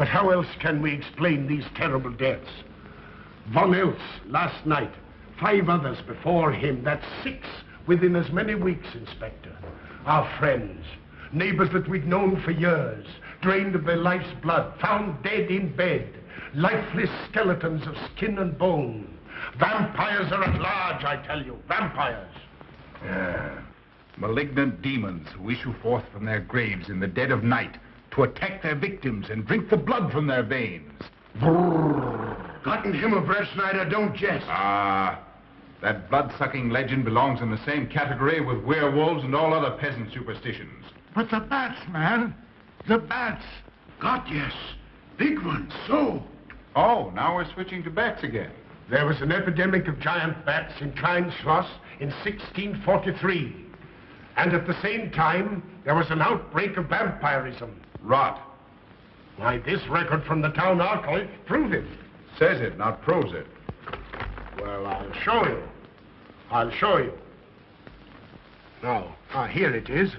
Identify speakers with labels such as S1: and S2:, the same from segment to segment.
S1: But how else can we explain these terrible deaths? Von Elst last night, 5 others before him. That's 6 within as many weeks, Inspector. Our friends, neighbors that we'd known for years, drained of their life's blood, found dead in bed, lifeless skeletons of skin and bone. Vampires are at large, I tell you. Vampires.
S2: Yeah. Malignant demons who issue forth from their graves in the dead of night to attack their victims and drink the blood from their veins.
S1: Brrr. Gotten him a breast Snyder, don't jest.
S2: That blood-sucking legend belongs in the same category with werewolves and all other peasant superstitions.
S3: But the bats, man. The bats.
S1: God, yes. Big ones, so.
S2: Oh, now we're switching to bats again.
S1: There was an epidemic of giant bats in Klein Schloss in 1643. And at the same time, there was an outbreak of vampirism.
S2: Rot.
S1: Why, this record from the town archive proves it.
S2: Says it, not proves it.
S1: Well, I'll show you. I'll show you. Now, here it is.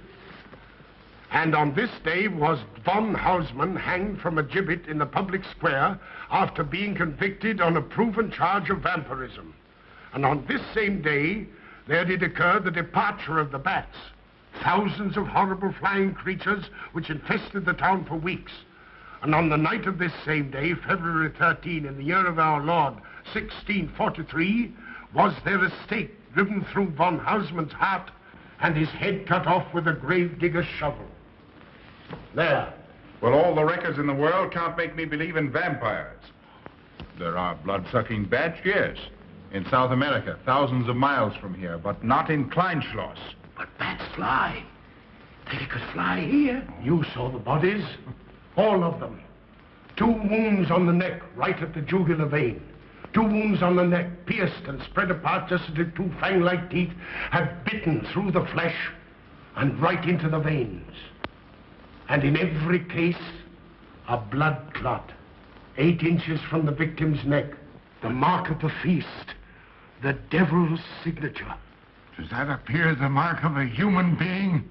S1: And on this day was von Hausmann hanged from a gibbet in the public square after being convicted on a proven charge of vampirism. And on this same day, there did occur the departure of the bats. Thousands of horrible flying creatures which infested the town for weeks. And on the night of this same day, February 13, in the year of our Lord, 1643, was there a stake driven through von Hausmann's heart and his head cut off with a grave digger's shovel. There.
S2: Well, all the records in the world can't make me believe in vampires. There are blood-sucking bats, yes. In South America, thousands of miles from here, but not in Kleinschloss.
S1: But bats fly. They could fly here. You saw the bodies. All of them. 2 wounds on the neck, right at the jugular vein. 2 wounds on the neck, pierced and spread apart just as if 2 fang-like teeth had bitten through the flesh and right into the veins. And in every case, a blood clot, 8 inches from the victim's neck. The mark of the feast, the devil's signature.
S3: Does that appear the mark of a human being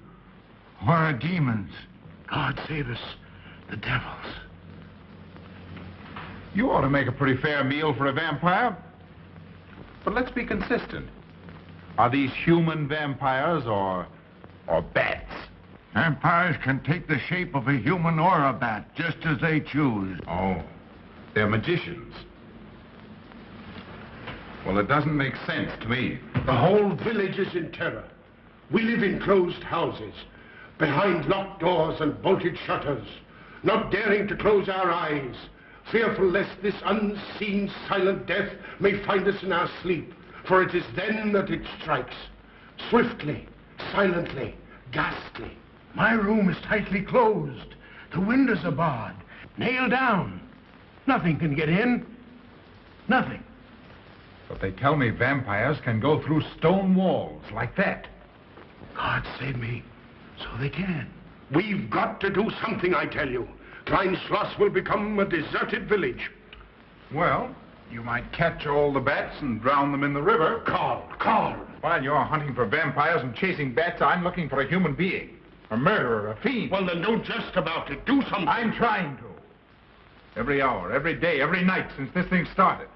S3: or a demon's?
S1: God save us, the devil's.
S2: You ought to make a pretty fair meal for a vampire. But let's be consistent. Are these human vampires or bats?
S3: Vampires can take the shape of a human or a bat, just as they choose.
S2: Oh, they're magicians. Well, it doesn't make sense to me.
S1: The whole village is in terror. We live in closed houses, behind locked doors and bolted shutters, not daring to close our eyes, fearful lest this unseen, silent death may find us in our sleep, for it is then that it strikes. Swiftly, silently, ghastly. My room is tightly closed. The windows are barred, nailed down. Nothing can get in. Nothing.
S2: But they tell me vampires can go through stone walls like that.
S1: God save me. So they can. We've got to do something, I tell you. Klein Schloss will become a deserted village.
S2: Well, you might catch all the bats and drown them in the river.
S1: Carl.
S2: While you're hunting for vampires and chasing bats, I'm looking for a human being. A murderer, a fiend.
S1: Well, then don't jest about it. Do something.
S2: I'm trying to. Every hour, every day, every night since this thing started.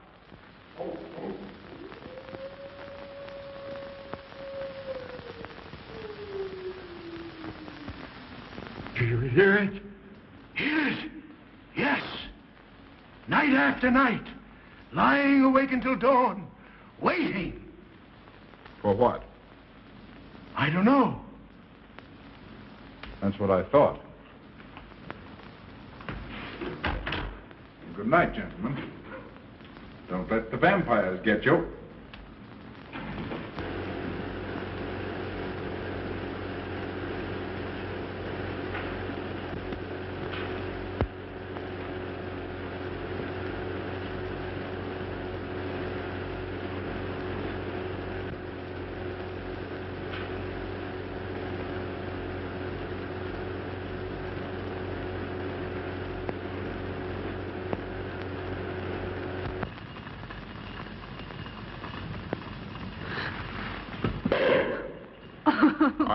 S1: Do you hear it? Hear it? Yes. Night after night. Lying awake until dawn. Waiting.
S2: For what?
S1: I don't know.
S2: That's what I thought. Good night, gentlemen. Don't let the vampires get you.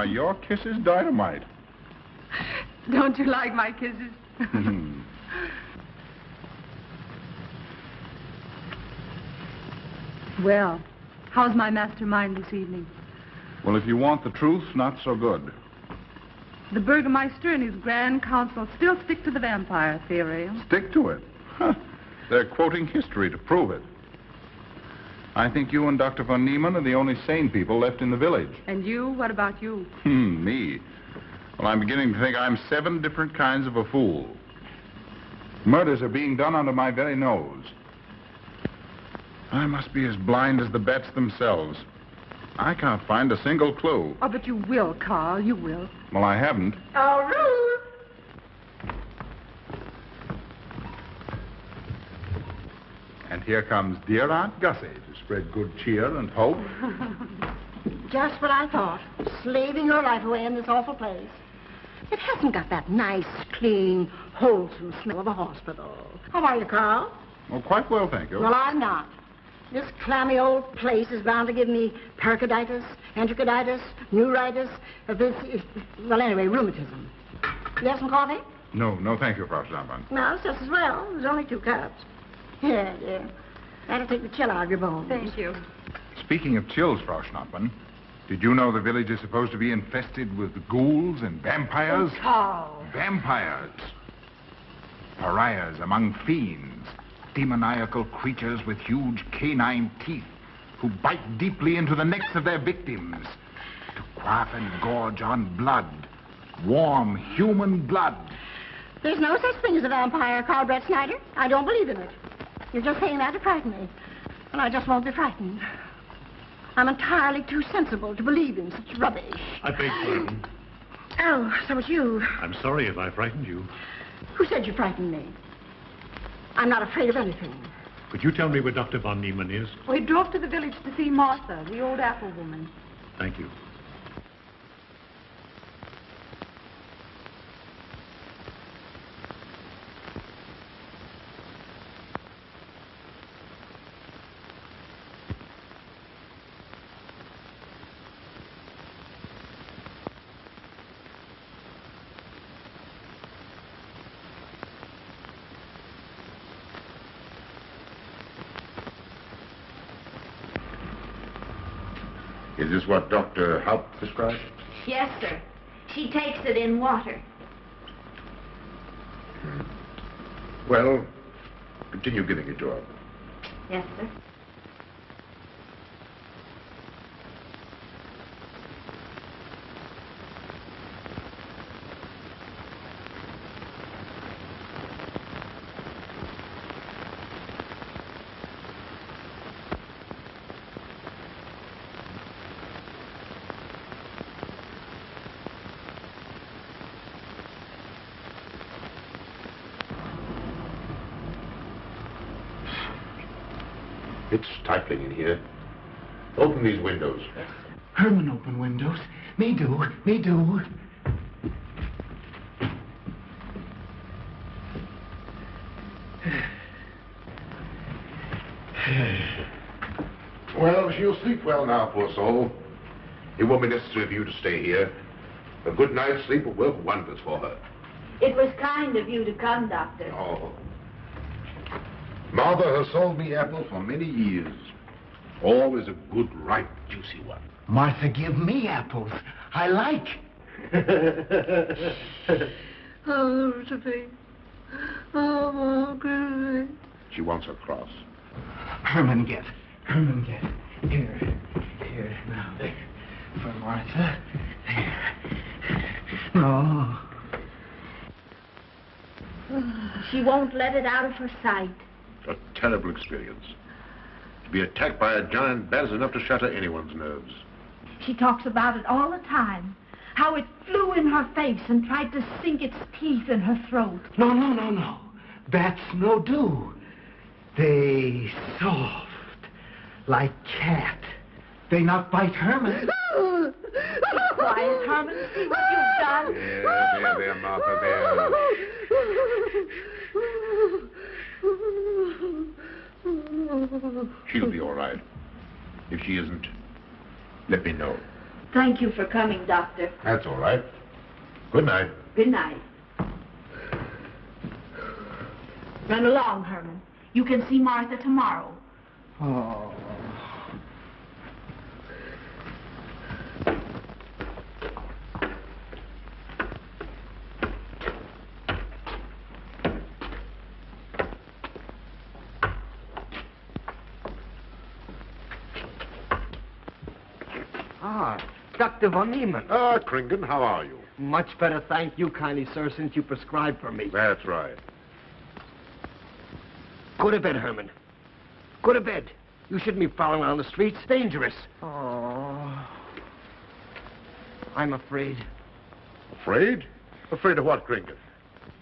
S2: Are your kisses dynamite?
S4: Don't you like my kisses? Well, how's my mastermind this evening?
S2: Well, if you want the truth, not so good.
S4: The Burgermeister and his Grand Council still stick to the vampire theory.
S2: Stick to it. Huh. They're quoting history to prove it. I think you and Dr. von Niemann are the only sane people left in the village.
S4: And you? What about you?
S2: Me? Well, I'm beginning to think I'm 7 different kinds of a fool. Murders are being done under my very nose. I must be as blind as the bats themselves. I can't find a single clue.
S4: Oh, but you will, Carl. You will.
S2: Well, I haven't.
S5: Oh, Ruth!
S2: And here comes dear Aunt Gussie to spread good cheer and hope.
S5: Just what I thought. Slaving your life away in this awful place. It hasn't got that nice, clean, wholesome smell of a hospital. How are you, Carl?
S2: Well, quite well, thank you.
S5: Well, I'm not. This clammy old place is bound to give me pericarditis, enterocolitis, neuritis, well, anyway, rheumatism. You have some coffee?
S2: No, thank you, Frau Stammmann.
S5: No, it's just as well. There's only 2 cups. Yeah. That'll take the chill out of your bones.
S4: Thank you.
S2: Speaking of chills, Frau Schnappmann, did you know the village is supposed to be infested with ghouls and vampires?
S4: Oh, Carl.
S2: Vampires. Pariahs among fiends. Demoniacal creatures with huge canine teeth who bite deeply into the necks of their victims to quaff and gorge on blood. Warm human blood.
S5: There's no such thing as a vampire, Carl Brett Snyder. I don't believe in it. You're just saying that to frighten me. And I just won't be frightened. I'm entirely too sensible to believe in such rubbish.
S6: I beg pardon.
S5: Oh, so it's you.
S6: I'm sorry if I frightened you.
S5: Who said you frightened me? I'm not afraid of anything.
S6: Could you tell me where Dr. von Niemann is?
S4: We drove to the village to see Martha, the old apple woman.
S6: Thank you.
S7: Is this what Dr. Haupt prescribed?
S8: Yes, sir. She takes it in water.
S7: Well, continue giving it to her.
S8: Yes, sir.
S7: It's stifling in here. Open these windows.
S3: Herman open windows. Me do.
S7: Well, she'll sleep well now, poor soul. It won't be necessary for you to stay here. A good night's sleep will work wonders for her.
S8: It was kind of you to come, Doctor.
S7: Oh. Martha has sold me apples for many years. Always a good, ripe, juicy one.
S3: Martha give me apples. I like.
S5: Oh, Sophie. Oh, good.
S7: She wants her cross.
S3: Herman get. Here. Now, there. For Martha. There. No.
S8: She won't let it out of her sight.
S7: A terrible experience. To be attacked by a giant bat is enough to shatter anyone's nerves.
S8: She talks about it all the time. How it flew in her face and tried to sink its teeth in her throat.
S3: No. Bats no do. They soft. Like cat. They not bite Herman.
S8: Quiet, Herman. See what you've done.
S7: There, Martha, there. She'll be all right. If she isn't, let me know.
S8: Thank you for coming, Doctor.
S7: That's all right. Good night.
S8: Good night. Run along, Herman. You can see Martha tomorrow.
S3: Oh.
S9: Dr. Von Niemann.
S7: Ah, Kringen, how are you?
S9: Much better, thank you kindly, sir, since you prescribed for me.
S7: That's right.
S9: Go to bed, Herman. Go to bed. You shouldn't be prowling around the streets. Dangerous. Oh. I'm afraid.
S7: Afraid? Afraid of what, Kringen?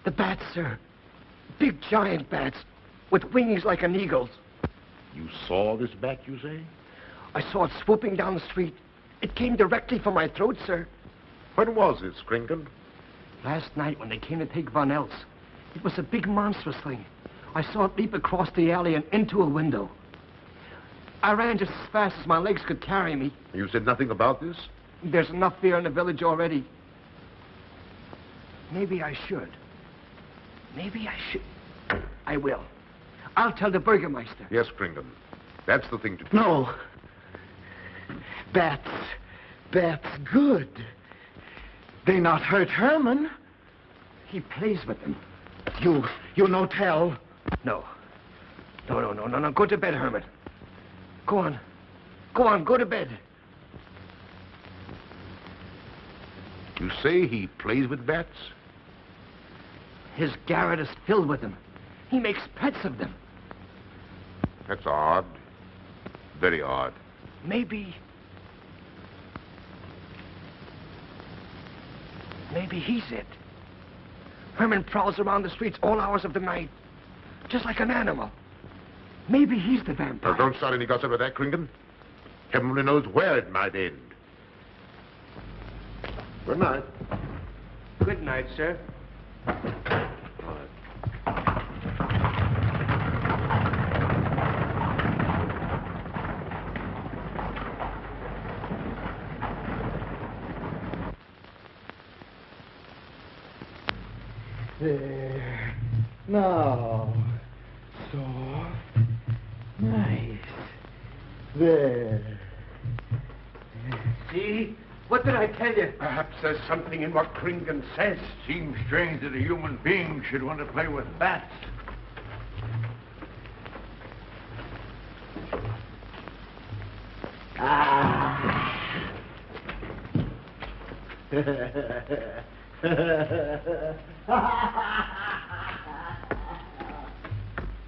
S9: The bats, sir. Big, giant bats with wings like an eagle's.
S7: You saw this bat, you say?
S9: I saw it swooping down the street. It came directly for my throat, sir.
S7: When was this, Kringen?
S9: Last night when they came to take Von Eltz. It was a big monstrous thing. I saw it leap across the alley and into a window. I ran just as fast as my legs could carry me.
S7: You said nothing about this?
S9: There's enough fear in the village already. Maybe I should. Maybe I should. I will. I'll tell the Burgermeister.
S7: Yes, Kringen. That's the thing to do.
S9: No. Bats. Bats good. They not hurt Herman. He plays with them. You no tell. No. No. Go to bed, Herman. Go on. Go to bed.
S7: You say he plays with bats?
S9: His garret is filled with them. He makes pets of them.
S7: That's odd. Very odd.
S9: Maybe he's it. Herman prowls around the streets all hours of the night, just like an animal. Maybe he's the vampire.
S7: Now, don't start any gossip of that, Kringen. Heaven only knows where it might end. Good night.
S9: Good night, sir.
S10: There. Now. Soft. Nice. There.
S9: See? What did I tell you?
S1: Perhaps there's something in what Kringen says.
S3: Seems strange that a human being should want to play with bats.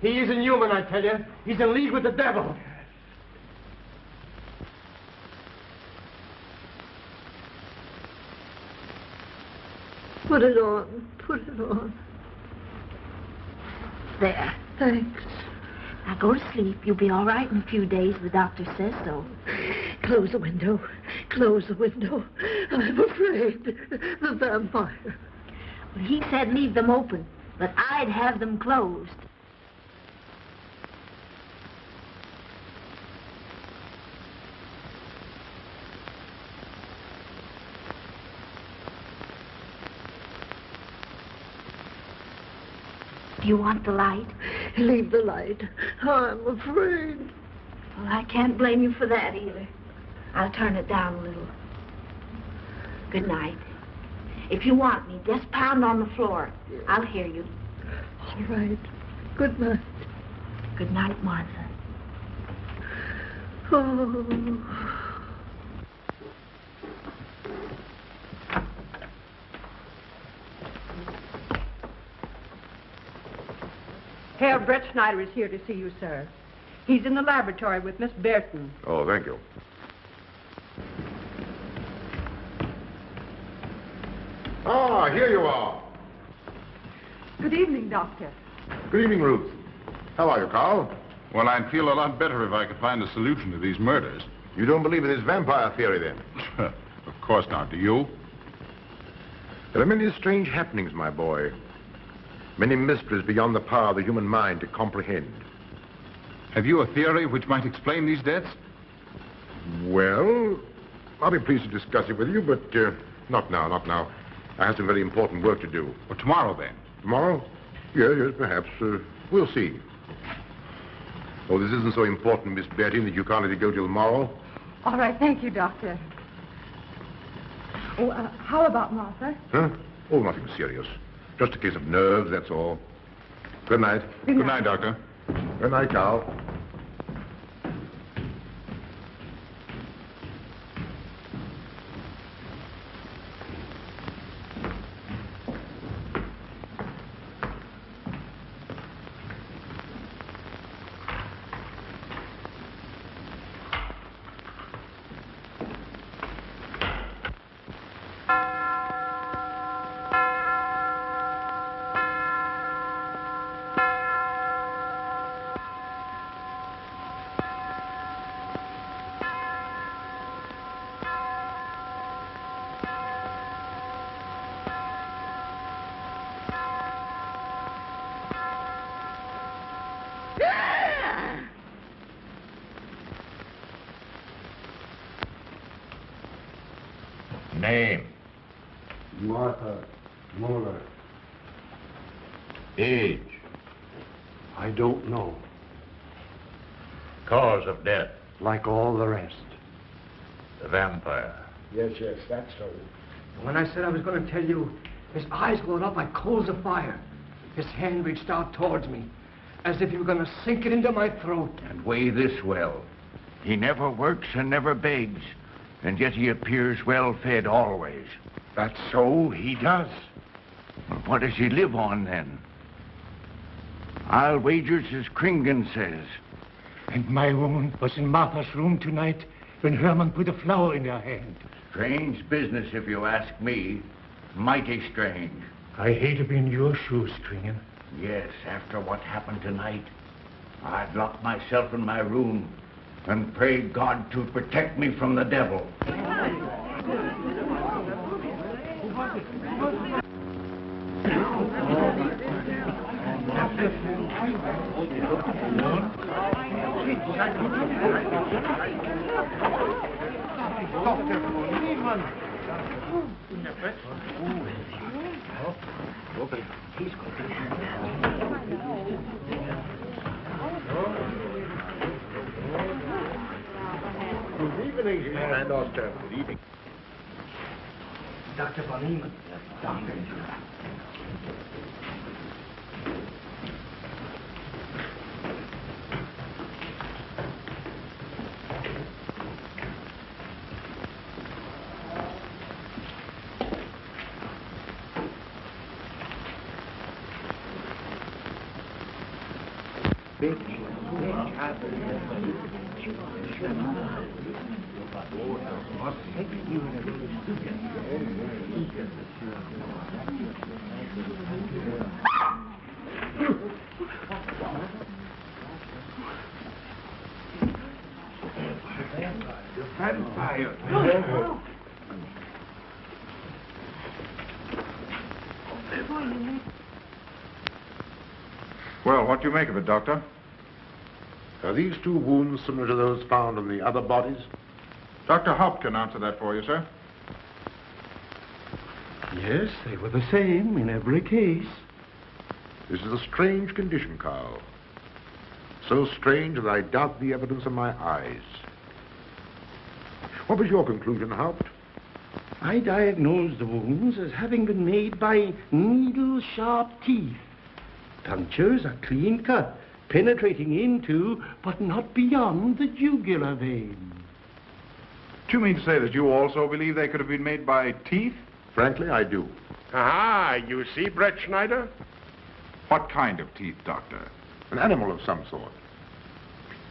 S9: He isn't human, I tell you. He's in league with the devil.
S5: Put it on. Put it on. There.
S8: Thanks.
S5: Now go to sleep. You'll be all right in a few days. The doctor says so.
S8: Close the window. Close the window. I'm afraid. The vampire.
S5: Well, he said leave them open, but I'd have them closed. Do you want the light?
S8: Leave the light. I'm afraid.
S5: Well, I can't blame you for that either. I'll turn it down a little. Good night. If you want me, just pound on the floor. I'll hear you.
S8: All right. Good night.
S5: Good night, Martha.
S8: Oh.
S11: Herr Brett Schneider is here to see you, sir. He's in the laboratory with Miss Burton.
S7: Oh, thank you. Ah, here you are.
S4: Good evening, Doctor.
S7: Good evening, Ruth. How are you, Carl?
S2: Well, I'd feel a lot better if I could find a solution to these murders.
S7: You don't believe in this vampire theory, then?
S2: Of course not. Do you?
S7: There are many strange happenings, my boy. Many mysteries beyond the power of the human mind to comprehend.
S2: Have you a theory which might explain these deaths?
S7: Well, I'll be pleased to discuss it with you, but not now. I have some very important work to do.
S2: Well, tomorrow, then.
S7: Tomorrow? Yes, perhaps. We'll see. Oh, this isn't so important, Miss Betty, that you can't let it go till tomorrow.
S4: All right, thank you, Doctor. Oh, how about Martha?
S7: Huh? Oh, nothing serious. Just a case of nerves, that's all. Good night.
S4: Good
S2: Good night, Doctor.
S7: Good night, Carl. Name?
S1: Martha Muller.
S7: Age?
S1: I don't know.
S7: Cause of death?
S1: Like all the rest.
S7: The vampire.
S1: Yes, that's so.
S9: When I said I was going to tell you, his eyes glowed up like coals of fire. His hand reached out towards me, as if he were going to sink it into my throat.
S12: And weigh this well. He never works and never begs, and yet he appears well-fed always.
S2: That's so, he does.
S12: What does he live on, then? I'll wager it's as Kringen says.
S10: And my wound was in Martha's room tonight when Herman put a flower in her hand.
S12: Strange business, if you ask me. Mighty strange.
S10: I hate to be in your shoes, Kringen.
S12: Yes, after what happened tonight, I'd lock myself in my room and pray God to protect me from the devil.
S1: Good evening, and Doctor. Good evening.
S9: Dr. von Niemann. Doctor.
S2: Vampire. Well, what do you make of it, Doctor?
S7: Are these two wounds similar to those found on the other bodies?
S2: Dr. Haupt can answer that for you, sir.
S10: Yes, they were the same in every case.
S7: This is a strange condition, Carl. So strange that I doubt the evidence of my eyes. What was your conclusion, Haupt?
S10: I diagnosed the wounds as having been made by needle-sharp teeth. Punctures are clean cut, penetrating into, but not beyond, the jugular vein.
S2: Do you mean to say that you also believe they could have been made by teeth?
S7: Frankly, I do.
S1: Ah, you see, Brett Schneider?
S2: What kind of teeth, Doctor?
S7: An animal of some sort.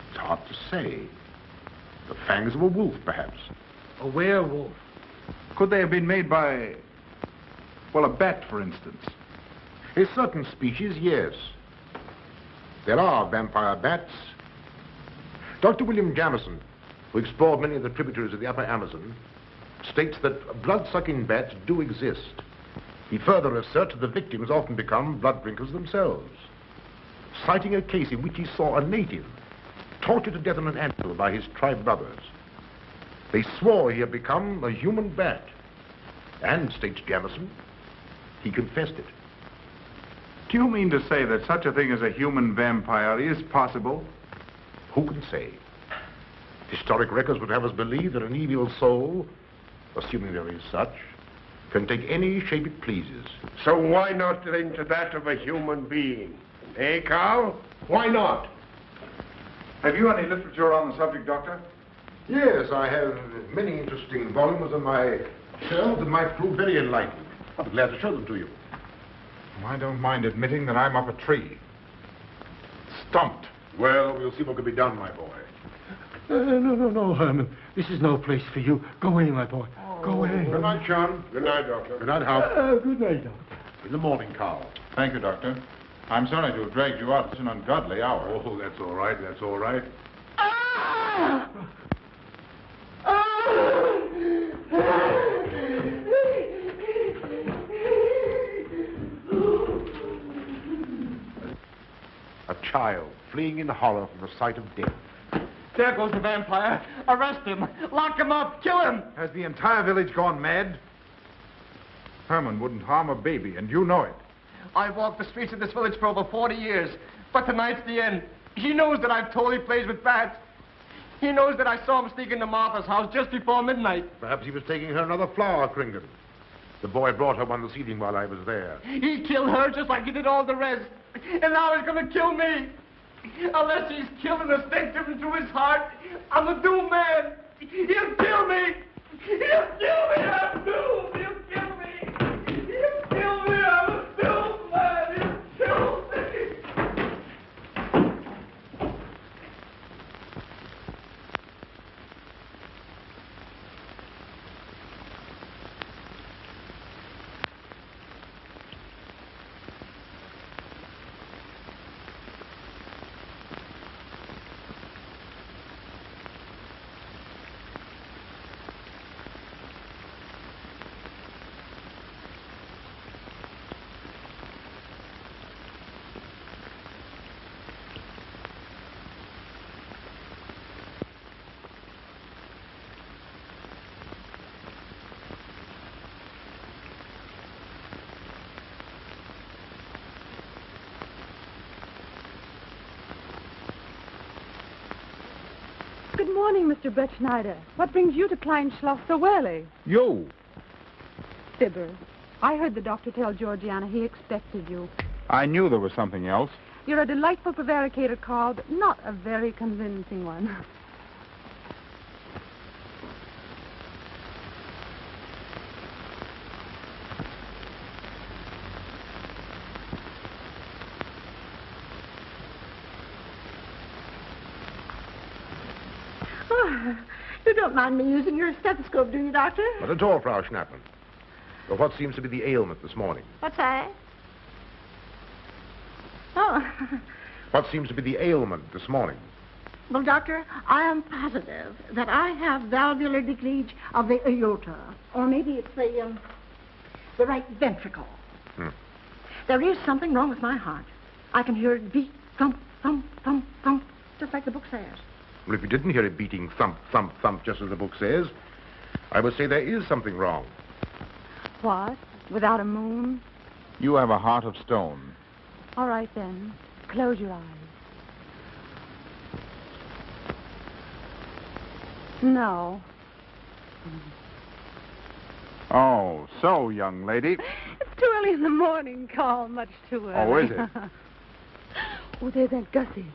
S7: It's hard to say. The fangs of a wolf, perhaps.
S9: A werewolf.
S2: Could they have been made by, well, a bat, for instance?
S7: A certain species, yes. There are vampire bats. Dr. William Jamison, who explored many of the tributaries of the upper Amazon, states that blood-sucking bats do exist. He further asserts that the victims often become blood drinkers themselves, citing a case in which he saw a native tortured to death on an anthill by his tribe brothers. They swore he had become a human bat, and, states Jamison, he confessed it.
S2: Do you mean to say that such a thing as a human vampire is possible?
S7: Who can say? Historic records would have us believe that an evil soul, assuming there is such, can take any shape it pleases.
S1: So why not into that of a human being? Eh, Carl? Why not?
S2: Have you any literature on the subject, Doctor?
S7: Yes, I have many interesting volumes on my shelves that might prove very enlightening. I'll be glad to show them to you.
S2: I don't mind admitting that I'm up a tree. Stumped.
S7: Well, we'll see what can be done, my boy.
S10: No, Herman. This is no place for you. Go away, my boy. Go away.
S7: Good night, John.
S1: Good night, Doctor.
S7: Good night, Hal.
S10: Good night, Doctor.
S7: In the morning, Carl.
S2: Thank you, Doctor. I'm sorry to have dragged you out at an ungodly hour.
S6: Oh, that's all right. That's all right.
S7: A child fleeing in horror from the sight of death.
S9: There goes the vampire. Arrest him. Lock him up. Kill him.
S2: Has the entire village gone mad? Herman wouldn't harm a baby, and you know it.
S9: I've walked the streets of this village for over 40 years, but tonight's the end. He knows that I've told he plays with bats. He knows that I saw him sneak into Martha's house just before midnight.
S7: Perhaps he was taking her another flower, Kringan. The boy brought her one this evening while I was there.
S9: He killed her just like he did all the rest. And now he's going to kill me. Unless he's killed an instinctive into his heart, I'm a doomed man. He'll kill me. He'll kill me. I'm doomed. He'll kill me. He'll kill me. I'm a doomed man. He'll kill me.
S4: Good morning, Mr. Brett Schneider. What brings you to Klein Schloss so early?
S2: You.
S4: Fibber, I heard the doctor tell Georgiana he expected you.
S2: I knew there was something else.
S4: You're a delightful prevaricator, Carl, but not a very convincing one.
S5: You don't mind me using your stethoscope, do you, Doctor?
S7: Not at all, Frau Schnappmann. But what seems to be the ailment this morning?
S5: What's that? Oh.
S7: What seems to be the ailment this morning?
S5: Well, Doctor, I am positive that I have valvular leakage of the aorta. Or maybe it's the right ventricle. There is something wrong with my heart. I can hear it beat, thump, thump, thump, thump, just like the book says.
S7: Well, if you didn't hear it beating thump, thump, thump, just as the book says, I would say there is something wrong.
S4: What? Without a moon?
S2: You have a heart of stone.
S4: All right, then. Close your eyes. No.
S2: Oh, so, young lady.
S4: It's too early in the morning, Carl. Much too early.
S2: Oh, is it?
S4: Oh, there's Aunt Gussie.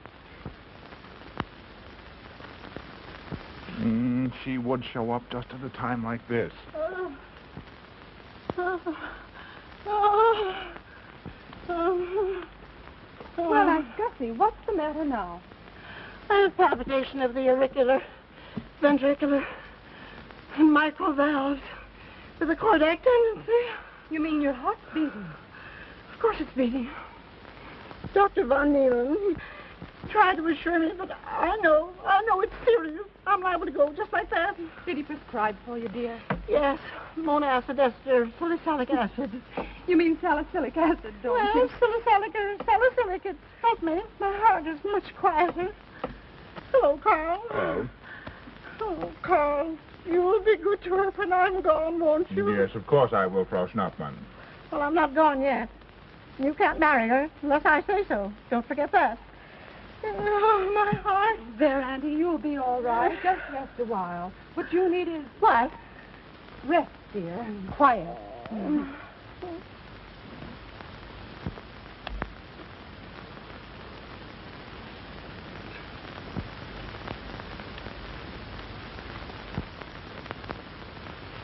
S2: She would show up just at a time like this.
S4: Well, Aunt Gussie, what's the matter now?
S5: I have palpitation of the auricular, ventricular, and mitral valves with a cardiac tendency.
S4: You mean your heart's beating?
S5: Of course it's beating. Dr. Von Nealen tried to assure me, but I know it's serious. I'm liable to go just like that.
S4: Did he prescribe for you, dear?
S5: Yes, monacid ester, salicylic acid.
S4: You mean salicylic acid, don't you?
S5: Salicylic. Help me. My heart is much quieter. Hello, Carl.
S2: Hello.
S5: Oh, Carl, you will be good to her when I'm gone, won't you?
S2: Yes, of course I will, Frau Schnappmann.
S5: Well, I'm not gone yet. You can't marry her unless I say so. Don't forget that. Oh, my heart.
S4: There, Auntie, you'll be all right. Just rest a while. What you need is...
S5: What?
S4: Rest, dear, and quiet.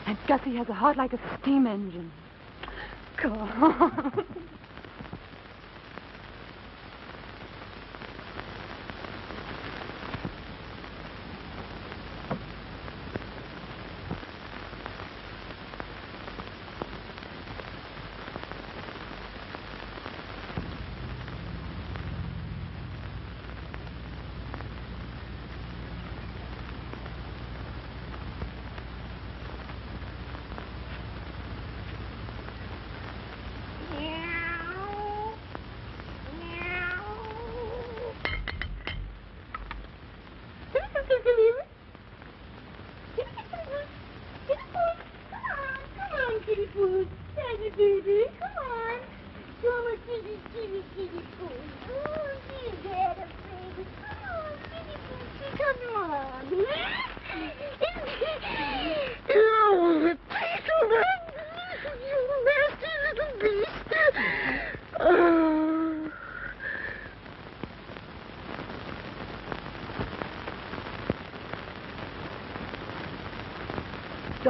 S4: And Gussie has a heart like a steam engine. Go on.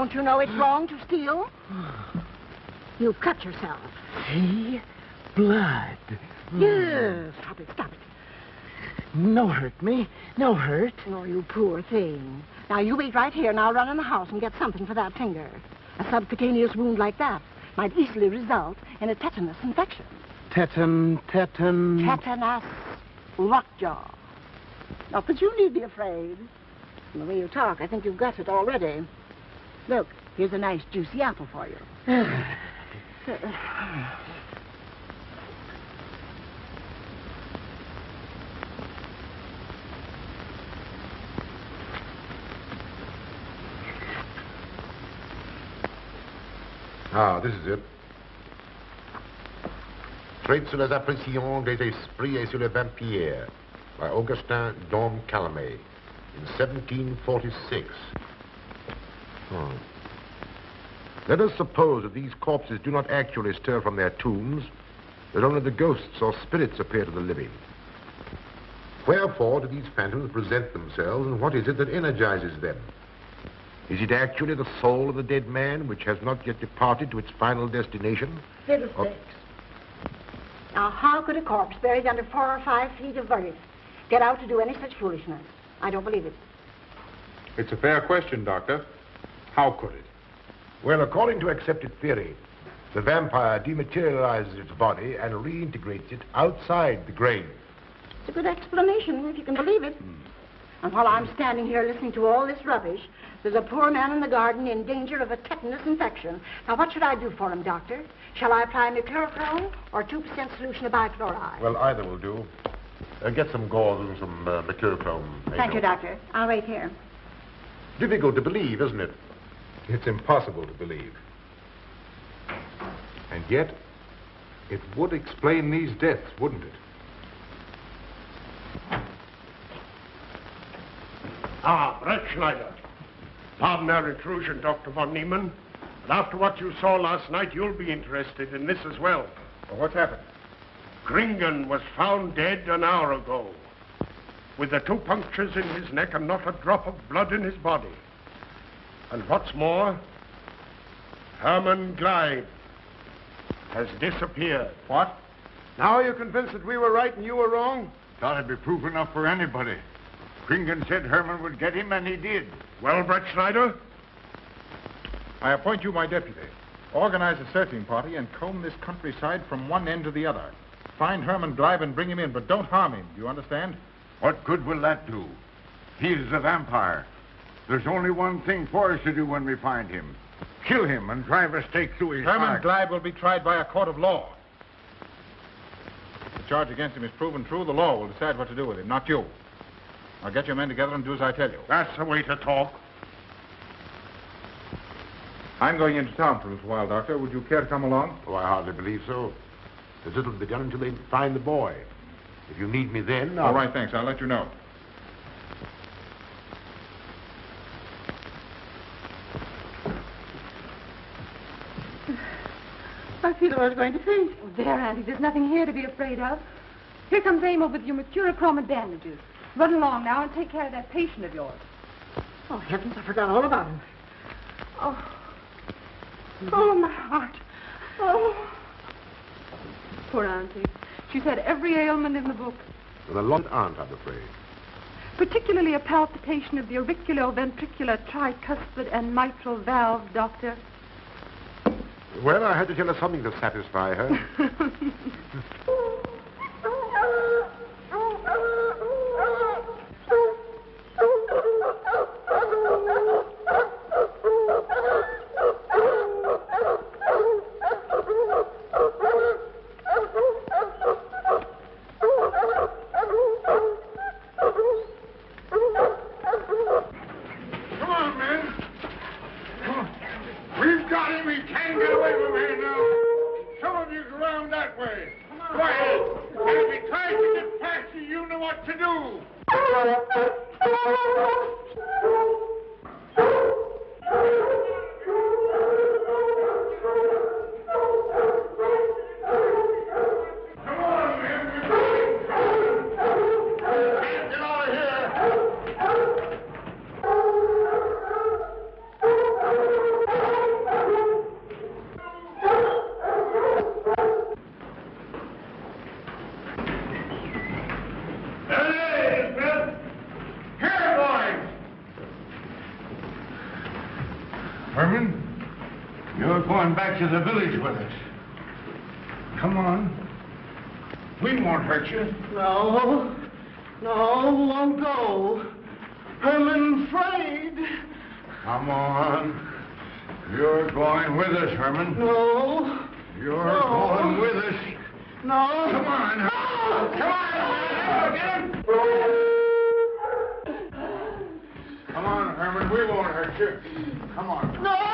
S5: Don't you know it's wrong to steal? You cut yourself.
S10: See? Blood.
S5: Yes. Stop it, stop it.
S10: No hurt me. No hurt.
S5: Oh, you poor thing. Now, you wait right here, and I'll run in the house and get something for that finger. A subcutaneous wound like that might easily result in a tetanus infection.
S10: Tetanus.
S5: Tetanus. Lockjaw. Not that you need be afraid. From the way you talk, I think you've got it already. Look, here's a nice juicy apple for you.
S7: Ah, this is it. Traits sur les impressions des esprits et sur les vampires by Augustin Dom Calame in 1746. Let us suppose that these corpses do not actually stir from their tombs, that only the ghosts or spirits appear to the living. Wherefore do these phantoms present themselves, and what is it that energizes them? Is it actually the soul of the dead man which has not yet departed to its final destination?
S5: Fiddlesticks. Now, how could a corpse buried under 4 or 5 feet of earth get out to do any such foolishness? I don't believe it.
S6: It's a fair question, Doctor. How could it?
S7: Well, according to accepted theory, the vampire dematerializes its body and reintegrates it outside the grave.
S5: It's a good explanation, if you can believe it. And while I'm standing here listening to all this rubbish, there's a poor man in the garden in danger of a tetanus infection. Now, what should I do for him, Doctor? Shall I apply mercurochrome or 2% solution of bichloride?
S7: Well, either will do. Get some gauze and some mercurochrome.
S5: Thank you, Doctor. I'll wait here.
S7: Difficult to believe, isn't it?
S6: It's impossible to believe. And yet, it would explain these deaths, wouldn't it?
S1: Ah, Brett Schneider. Pardon our intrusion, Dr. von Niemann. But after what you saw last night, you'll be interested in this as well.
S6: Well, what's happened?
S1: Kringen was found dead an hour ago, with the 2 punctures in his neck and not a drop of blood in his body. And what's more, Herman Gleib has disappeared.
S6: What?
S1: Now are you convinced that we were right and you were wrong?
S12: Thought it'd be proof enough for anybody. Kringen said Herman would get him, and he did.
S1: Well, Brett Schneider?
S2: I appoint you my deputy. Organize a searching party and comb this countryside from one end to the other. Find Herman Gleib and bring him in, but don't harm him. Do you understand?
S12: What good will that do? He is a vampire. There's only one thing for us to do when we find him. Kill him and drive a stake through his
S2: Herman
S12: heart.
S2: Gleib will be tried by a court of law. If the charge against him is proven true, the law will decide what to do with him, not you. Now get your men together and do as I tell you.
S1: That's the way to talk.
S2: I'm going into town for a little while, Doctor. Would you care to come along?
S7: Oh, I hardly believe so. There's little to be done until they find the boy. If you need me then,
S2: All right, thanks. I'll let you know.
S5: I feel I was going to faint.
S4: Oh, there, Auntie, there's nothing here to be afraid of. Here comes Amo with your mercurochrome and bandages. Run along now and take care of that patient of yours.
S5: Oh, heavens, I forgot all about him.
S4: Oh.
S5: Oh, my heart. Oh.
S4: Poor Auntie. She's had every ailment in the book.
S7: With a long aunt, I'm afraid.
S4: Particularly a palpitation of the auriculoventricular, tricuspid, and mitral valve, Doctor.
S7: Well, I had to tell her something to satisfy her.
S12: Come on, men. Come on. We've got him. He can't get away from here now. Some of you go around that way. Go ahead. And if he tries to get past you, you know what to do. Come on, men. Get out of here. come back to the village with us. Come on. We won't hurt you.
S9: No, won't go. Herman afraid.
S12: Come on. You're going with us, Herman.
S9: No.
S12: You're going with us.
S9: No.
S12: Come on.
S9: No.
S12: Come on, Herman. Come on, Herman. We won't hurt you. Come on.
S9: No.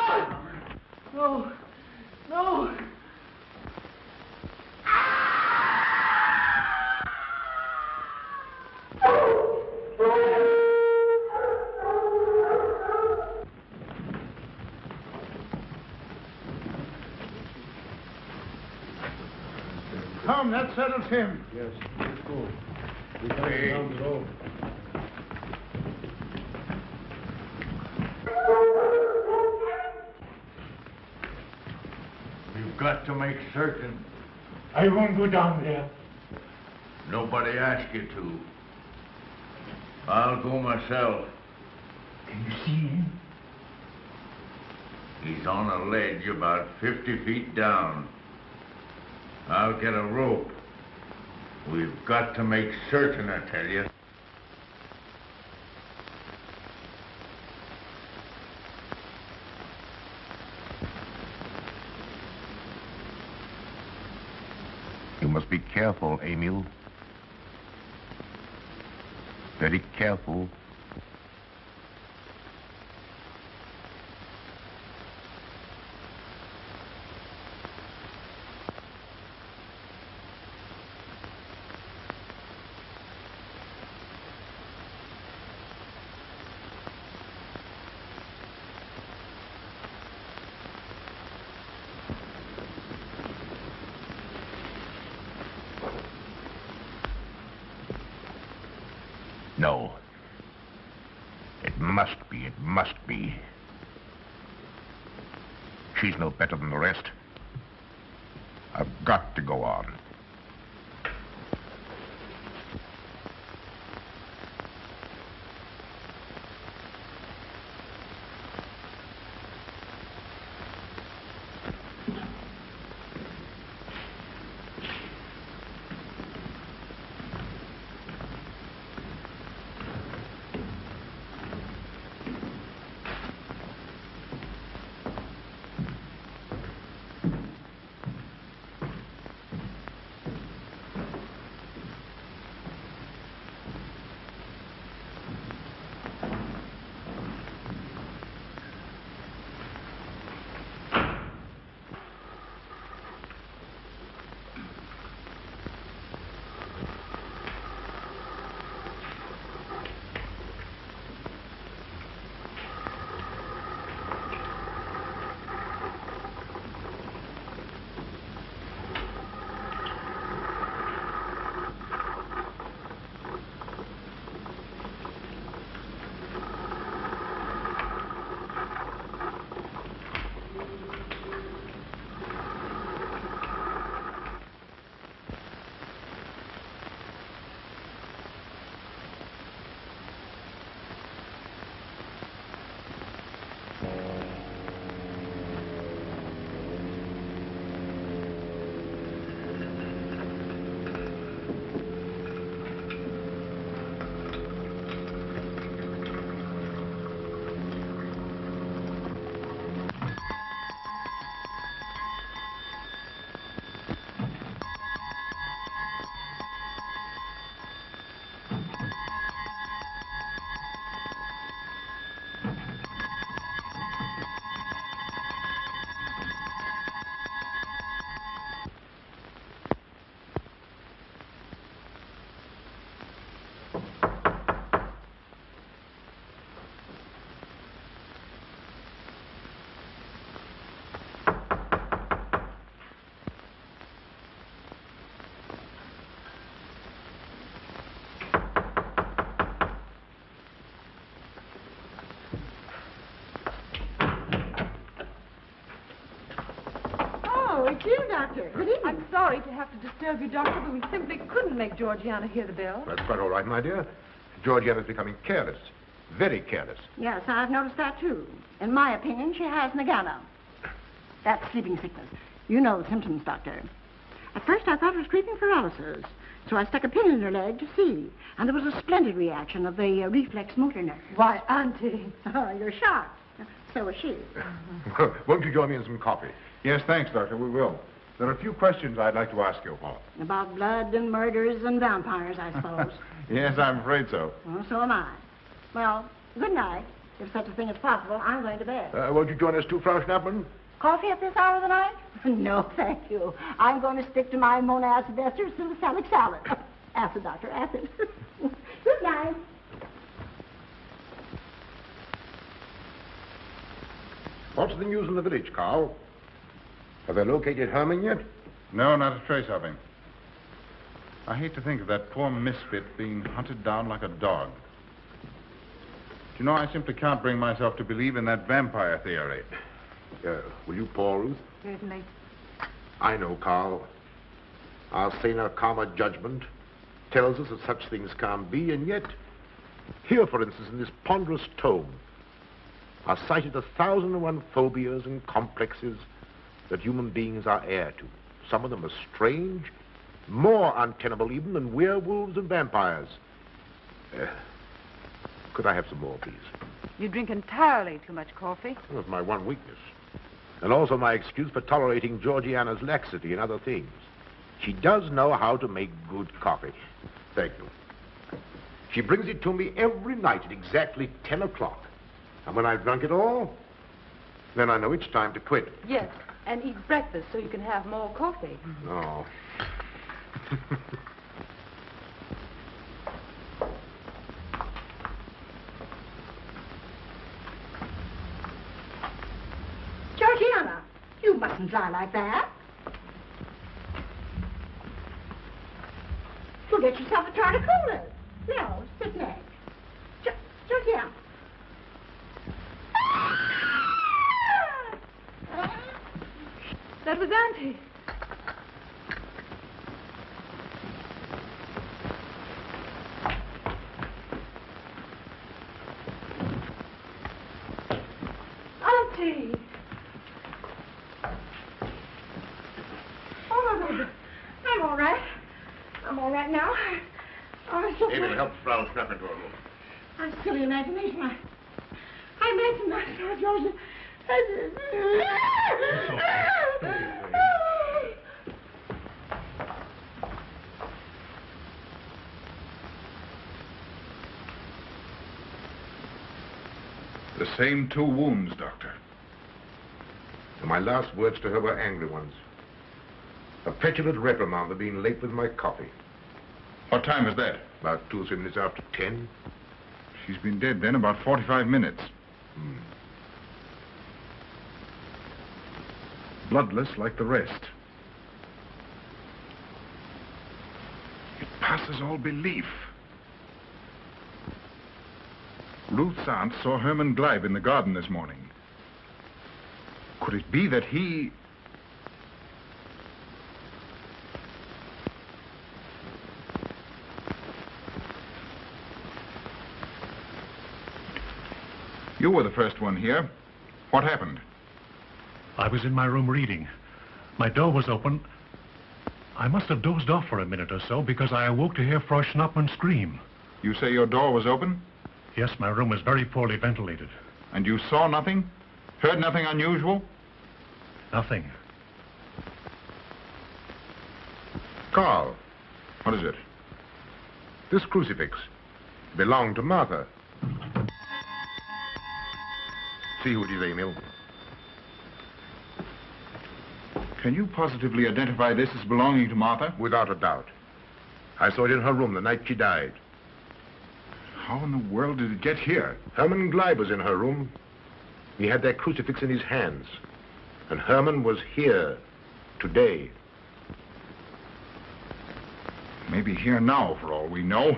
S12: Come, that settles him.
S1: Yes, let's go. We're coming down the road.
S12: We've got to make certain. I won't go down there. Nobody asked you to. I'll go myself.
S10: Can you see him?
S12: He's on a ledge about 50 feet down. I'll get a rope. We've got to make certain, I tell you.
S7: You must be careful, Emil. Very careful. No. It must be. She's no better than the rest. I've got to go on.
S5: It's you, Doctor. Good evening.
S4: I'm sorry to have to disturb you, Doctor, but we simply couldn't make Georgiana hear the bell.
S7: That's quite all right, my dear. Georgiana's becoming careless. Very careless.
S5: Yes, I've noticed that, too. In my opinion, she has Nagana. That's sleeping sickness. You know the symptoms, Doctor. At first I thought it was creeping paralysis, so I stuck a pin in her leg to see. And there was a splendid reaction of the reflex motor nerve.
S4: Why, Auntie.
S5: Oh, you're shocked. So was she.
S7: Won't you join me in some coffee?
S2: Yes, thanks, Doctor. We will. There are a few questions I'd like to ask you, Paul.
S5: About blood and murders and vampires, I suppose.
S2: Yes, I'm afraid so.
S5: Well, so am I. Well, good night. If such a thing is possible, I'm going to bed.
S7: Won't you join us too, Frau Schnappmann?
S5: Coffee at this hour of the night? No, thank you. I'm going to stick to my monacid ester salicylic salad. Acid, Doctor, acid. Good night.
S7: What's the news in the village, Carl? Have they located Herman yet?
S2: No, not a trace of him. I hate to think of that poor misfit being hunted down like a dog. Do you know, I simply can't bring myself to believe in that vampire theory.
S7: Will you pour, Ruth?
S4: Certainly.
S7: I know, Carl. Our saner, calmer judgment tells us that such things can't be, and yet, here, for instance, in this ponderous tome, are cited 1,001 phobias and complexes that human beings are heir to. Some of them are strange, more untenable even than werewolves and vampires. Could I have some more, please?
S4: You drink entirely too much coffee.
S7: That's my one weakness. And also my excuse for tolerating Georgiana's laxity and other things. She does know how to make good coffee. Thank you. She brings it to me every night at exactly 10 o'clock. And when I've drunk it all, then I know it's time to quit.
S4: Yes, and eat breakfast so you can have more coffee.
S7: Oh.
S5: Georgiana, you mustn't lie like that. You'll get yourself a jar to cool it. No, sit next. Georgiana.
S4: That was Auntie. Auntie.
S5: Oh, I'm all right. I'm all right now. Oh, it's just
S7: David, help Frau Schnappmann to her room.
S5: my silly imagination. I imagine myself, Georgia.
S2: The same 2 wounds, Doctor.
S7: And my last words to her were angry ones. A petulant reprimand for being late with my coffee.
S2: What time is that?
S7: About 2 or 3 minutes after 10.
S2: She's been dead then about 45 minutes. Bloodless like the rest. It passes all belief. Ruth's aunt saw Herman Gleib in the garden this morning. Could it be that he... You were the first one here. What happened?
S13: I was in my room reading. My door was open. I must have dozed off for a minute or so because I awoke to hear Frau Schnappmann scream.
S2: You say your door was open?
S13: Yes, my room was very poorly ventilated.
S2: And you saw nothing? Heard nothing unusual?
S13: Nothing.
S7: Carl.
S2: What is it?
S7: This crucifix belonged to Martha. See who it is, Emil.
S2: Can you positively identify this as belonging to Martha?
S7: Without a doubt. I saw it in her room the night she died.
S2: How in the world did it get here?
S7: Herman Gleib was in her room. He had that crucifix in his hands. And Herman was here today.
S2: Maybe here now, for all we know.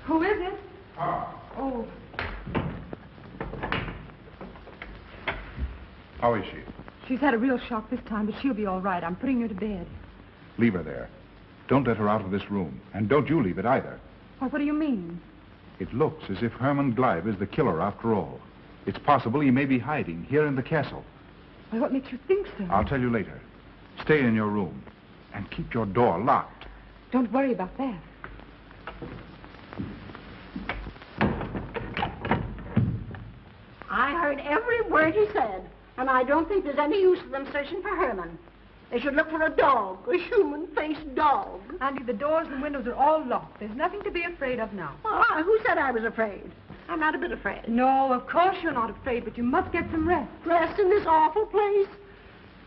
S4: Who is it?
S2: Oh. How is she?
S4: She's had a real shock this time, but she'll be all right. I'm putting her to bed.
S2: Leave her there. Don't let her out of this room. And don't you leave it either.
S4: What do you mean?
S2: It looks as if Herman Gleib is the killer after all. It's possible he may be hiding here in the castle.
S4: Why, what makes you think so?
S2: I'll tell you later. Stay in your room and keep your door locked.
S4: Don't worry about that.
S5: I heard every word he said, and I don't think there's any use of them searching for Herman. They should look for a dog, a human-faced dog.
S11: Andy, the doors and windows are all locked. There's nothing to be afraid of now.
S5: Well, who said I was afraid? I'm not a bit afraid.
S11: No, of course you're not afraid, but you must get some rest.
S5: Rest in this awful place?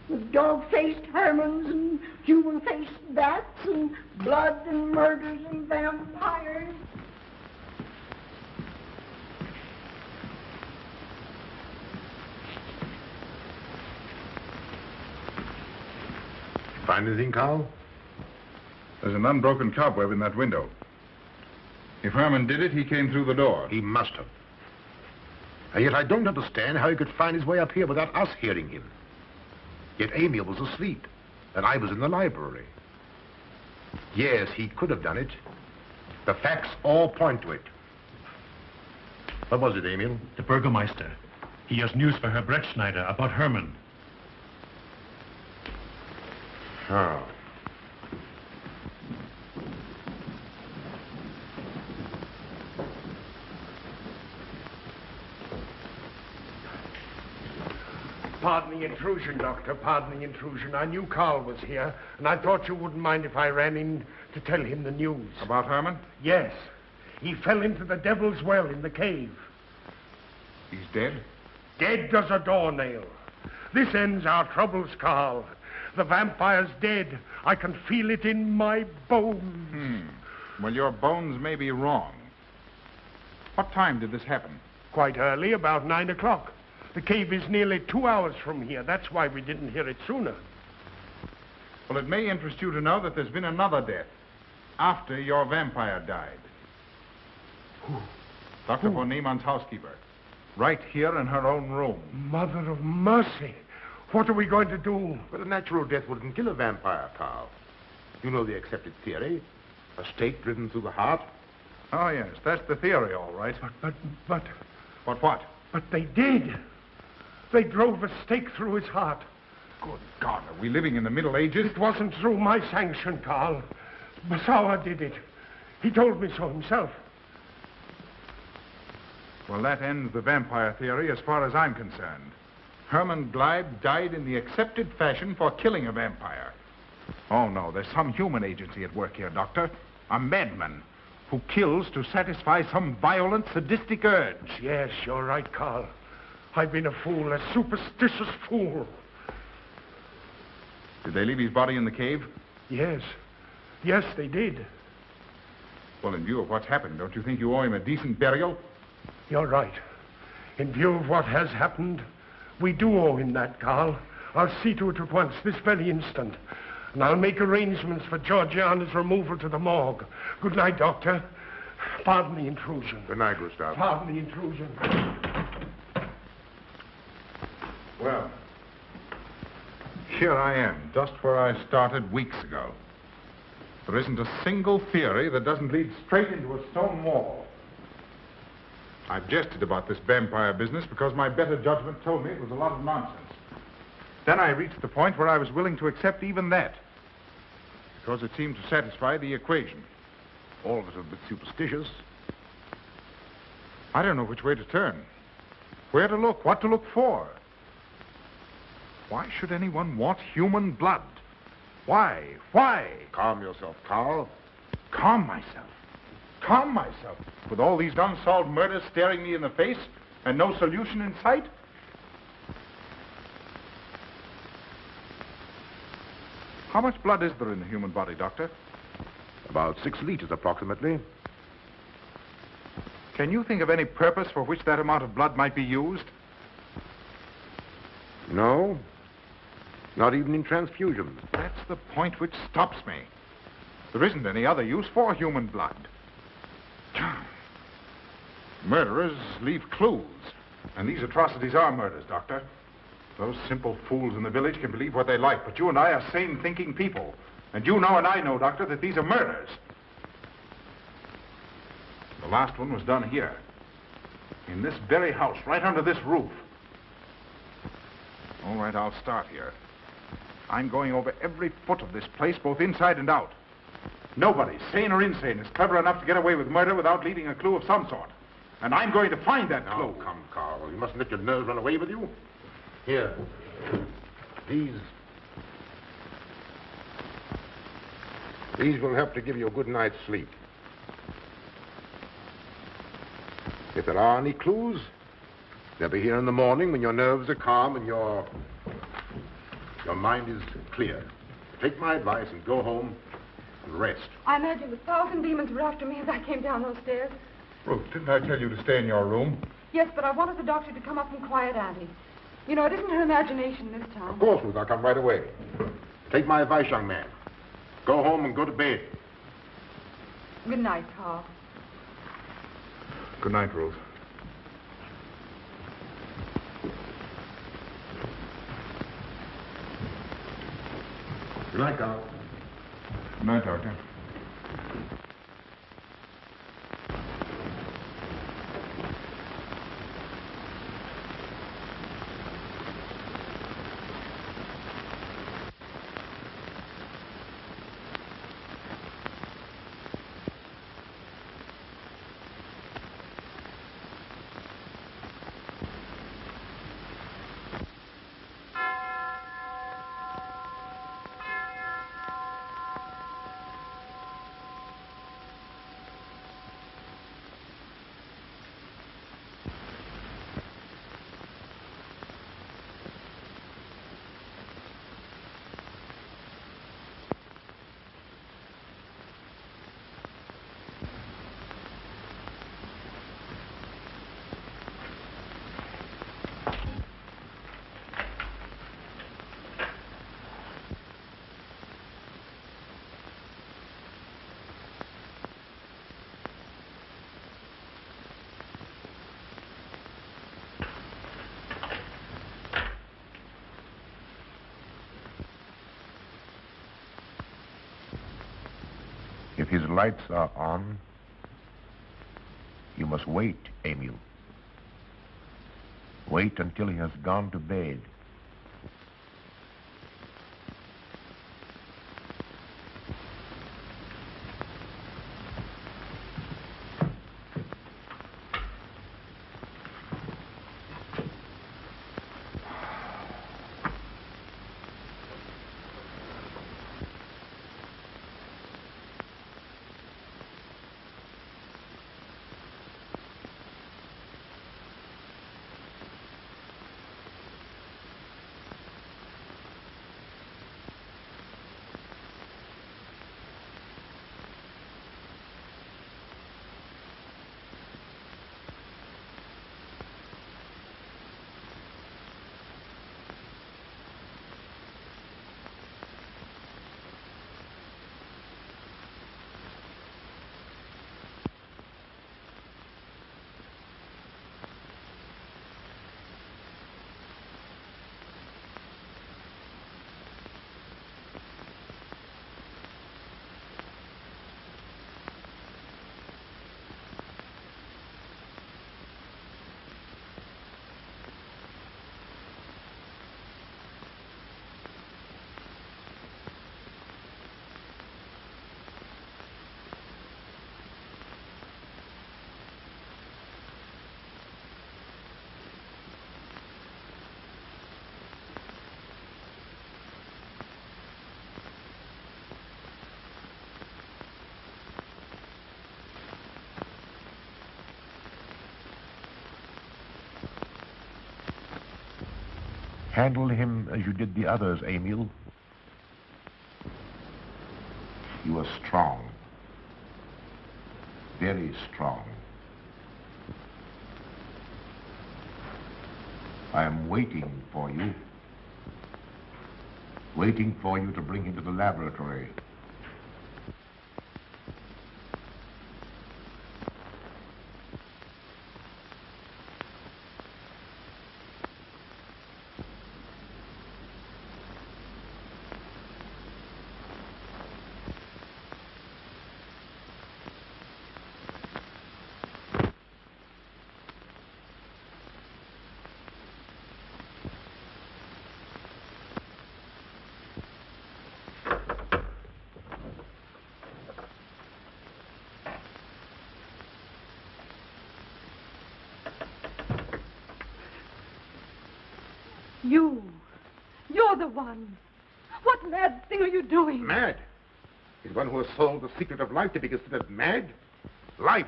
S5: With dog-faced Hermans and human-faced bats and blood and murders and vampires.
S7: Find anything, Carl?
S2: There's an unbroken cobweb in that window. If Herman did it, he came through the door.
S7: He must have. And yet I don't understand how he could find his way up here without us hearing him. Yet Amy was asleep, and I was in the library. Yes, he could have done it. The facts all point to it. What was it, Emil?
S13: The Burgermeister. He has news for Herr Brettschneider about Herman.
S7: Oh.
S1: Pardon the intrusion, Doctor. Pardon the intrusion. I knew Carl was here, and I thought you wouldn't mind if I ran in to tell him the news.
S2: About Herman?
S1: Yes. He fell into the Devil's Well in the cave.
S2: He's dead?
S1: Dead as a doornail. This ends our troubles, Carl. The vampire's dead. I can feel it in my bones.
S2: Well, your bones may be wrong. What time did this happen?
S1: Quite early, about 9 o'clock. The cave is nearly 2 hours from here. That's why we didn't hear it sooner.
S2: Well, it may interest you to know that there's been another death after your vampire died.
S1: Who?
S2: Dr. von Niemann's housekeeper. Right here in her own room.
S1: Mother of mercy. What are we going to do?
S7: Well, a natural death wouldn't kill a vampire, Carl. You know the accepted theory. A stake driven through the heart.
S2: Oh, yes, that's the theory, all right.
S1: But...
S2: But what?
S1: But they did. They drove a stake through his heart.
S2: Good God, are we living in the Middle Ages?
S1: It wasn't through my sanction, Carl. Massawa did it. He told me so himself.
S2: Well, that ends the vampire theory as far as I'm concerned. Herman Gleib died in the accepted fashion for killing a vampire. Oh, no, there's some human agency at work here, Doctor. A madman who kills to satisfy some violent, sadistic urge.
S1: Yes, you're right, Carl. I've been a fool, a superstitious fool.
S2: Did they leave his body in the cave?
S1: Yes. Yes, they did.
S2: Well, in view of what's happened, don't you think you owe him a decent burial?
S1: You're right. In view of what has happened, we do owe him that, Carl. I'll see to it at once, this very instant. And I'll make arrangements for Georgiana's removal to the morgue. Good night, Doctor. Pardon the intrusion.
S7: Good night, Gustav.
S1: Pardon the intrusion.
S2: Well, here I am, just where I started weeks ago. There isn't a single theory that doesn't lead straight into a stone wall. I've jested about this vampire business because my better judgment told me it was a lot of nonsense. Then I reached the point where I was willing to accept even that, because it seemed to satisfy the equation.
S7: All of it a bit superstitious.
S2: I don't know which way to turn, where to look, what to look for. Why should anyone want human blood? Why? Why?
S7: Calm yourself, Carl.
S2: Calm myself. Calm myself. With all these unsolved murders staring me in the face and no solution in sight? How much blood is there in the human body, Doctor?
S7: About 6 liters, approximately.
S2: Can you think of any purpose for which that amount of blood might be used?
S7: No. Not even in transfusions.
S2: That's the point which stops me. There isn't any other use for human blood. Murderers leave clues. And these atrocities are murders, Doctor. Those simple fools in the village can believe what they like, but you and I are sane, thinking people. And you know and I know, Doctor, that these are murders. The last one was done here. In this very house, right under this roof. All right, I'll start here. I'm going over every foot of this place, both inside and out. Nobody, sane or insane, is clever enough to get away with murder without leaving a clue of some sort. And I'm going to find that clue.
S7: Oh, come, Carl. You mustn't let your nerves run away with you. Here. These will help to give you a good night's sleep. If there are any clues, they'll be here in the morning when your nerves are calm and your mind is clear. Take my advice and go home and rest.
S4: I imagine 1,000 demons were after me as I came down those stairs.
S6: Ruth, didn't I tell you to stay in your room?
S4: Yes, but I wanted the doctor to come up and quiet Auntie. You know, it isn't her imagination this time.
S7: Of course, Ruth, I'll come right away. Take my advice, young man. Go home and go to bed.
S4: Good night, Carl.
S2: Good night, Ruth.
S7: Good night, Carl.
S2: Good night, Doctor.
S7: If his lights are on, you must wait, Emil. Wait until he has gone to bed. Handle him as you did the others, Emil. You are strong. Very strong. I am waiting for you. Waiting for you to bring him to the laboratory.
S4: You're the one. What mad thing are you doing?
S7: Mad? Is one who has solved the secret of life to be considered mad? Life,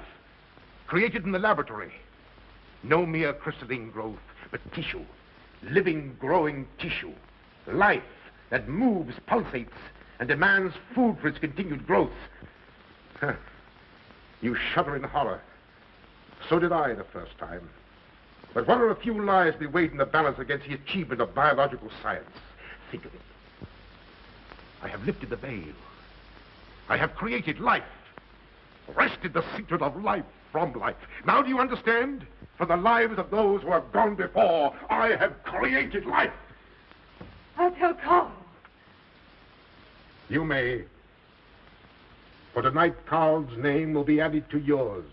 S7: created in the laboratory. No mere crystalline growth, but tissue. Living, growing tissue. Life that moves, pulsates, and demands food for its continued growth. Huh. You shudder in horror. So did I the first time. But what are a few lives be weighed in the balance against the achievement of biological science? Think of it. I have lifted the veil. I have created life. Wrested the secret of life from life. Now do you understand? For the lives of those who have gone before, I have created life.
S4: I'll tell Carl.
S7: You may. For tonight, Carl's name will be added to yours.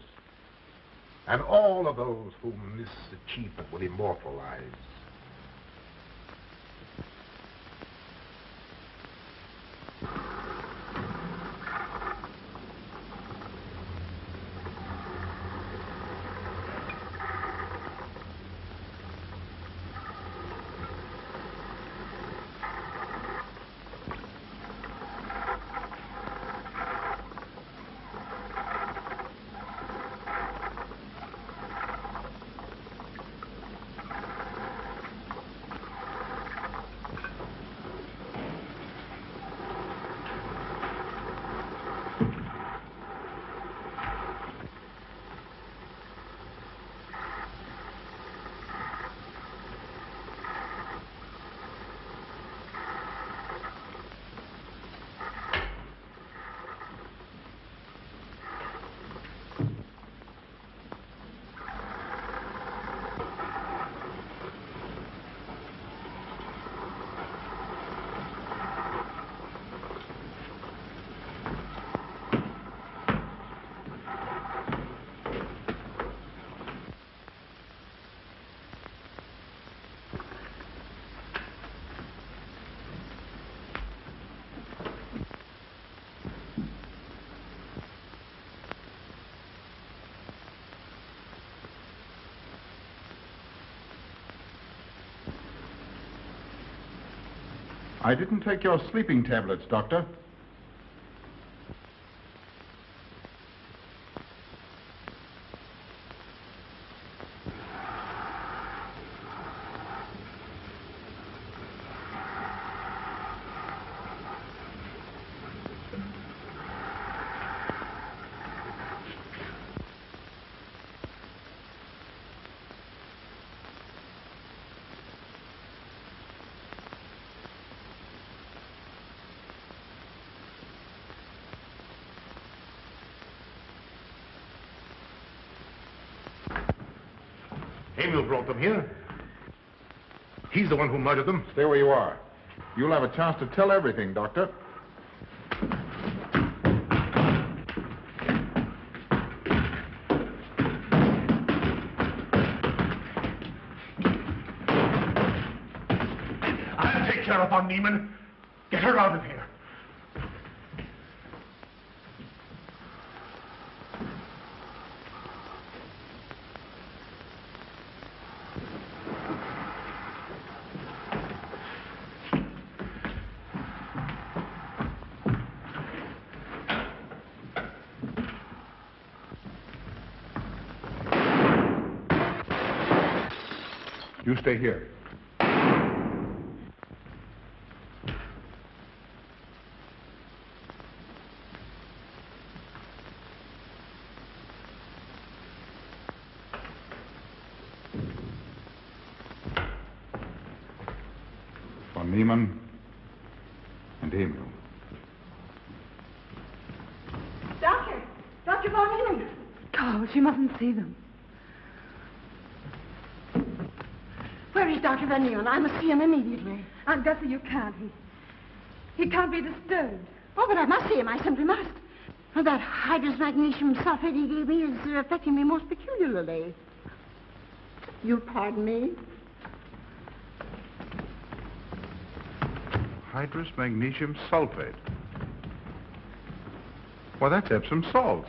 S7: And all of those whom this achievement will immortalize.
S2: I didn't take your sleeping tablets, Doctor.
S7: Emil brought them here. He's the one who murdered them.
S2: Stay where you are. You'll have a chance to tell everything, Doctor.
S1: I'll take care of Von Niemann. Get her out of here.
S2: You stay here. Von Niemann and Emil.
S5: Doctor! Dr. Von Niemann!
S4: Carl, she mustn't see them.
S5: Where is Dr. Van Neon? I must see him immediately.
S4: Aunt Gussie, you can't. He can't be disturbed.
S5: Oh, but I must see him. I simply must. That hydrous magnesium sulfate he gave me is affecting me most peculiarly. You'll pardon me?
S2: Hydrous magnesium sulfate. Well, that's Epsom salts.